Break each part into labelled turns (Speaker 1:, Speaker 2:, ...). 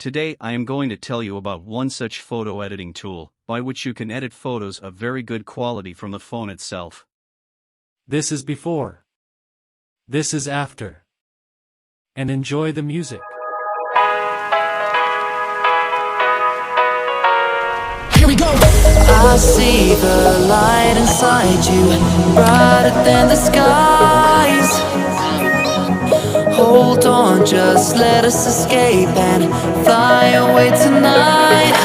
Speaker 1: today I am going to tell you about one such photo editing tool, by which you can edit photos of very good quality from the phone itself.
Speaker 2: This is before. This is after. And enjoy the music.
Speaker 3: Here we go! I see the light inside you, brighter than the skies. Hold on, just let us escape and fly away tonight.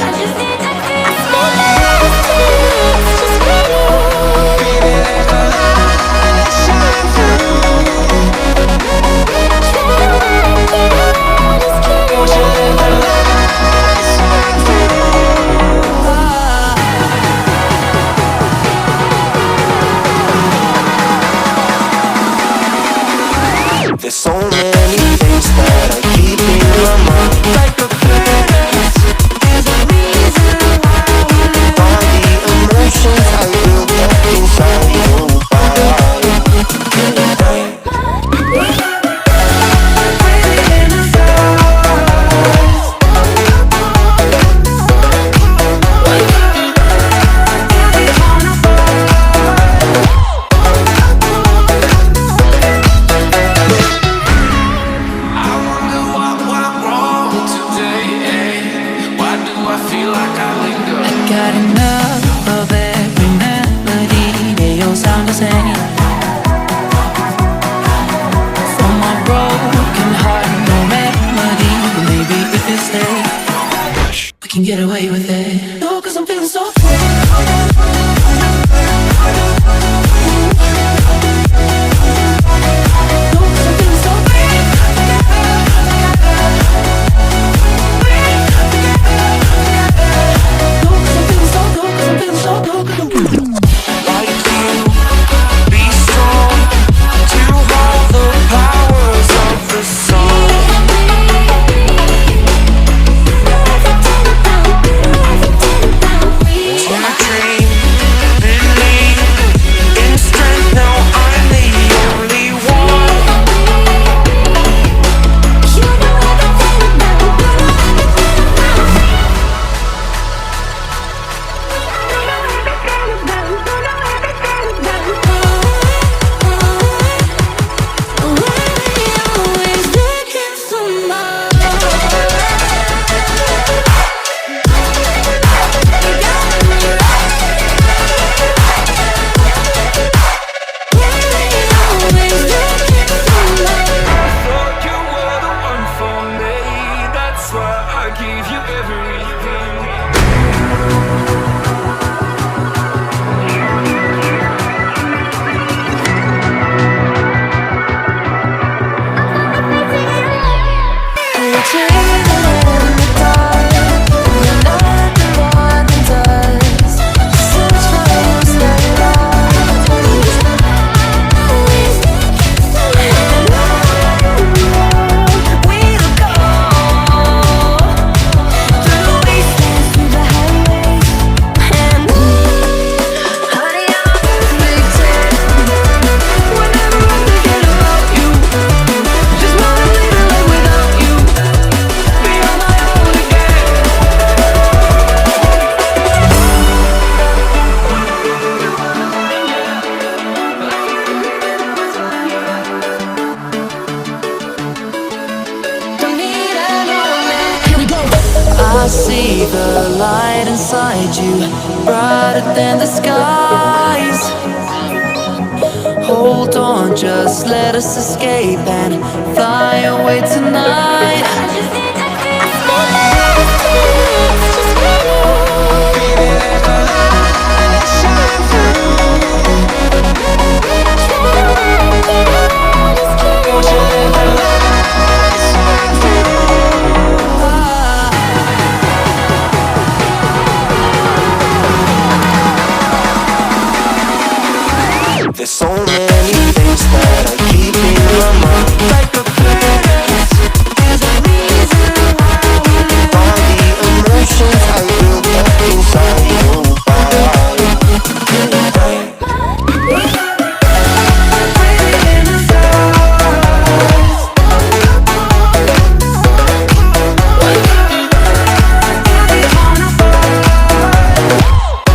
Speaker 4: There's so many things that I keep in my mind, like a past. There's a reason why all the emotions I built up inside your body.
Speaker 3: Got enough of every melody they all sound the same. From my broken heart, no melody, but maybe if you stay, we can get away with it. No, 'cause I'm feeling so free. I see the light inside you, brighter than the skies. Hold on, just let us escape and fly away tonight.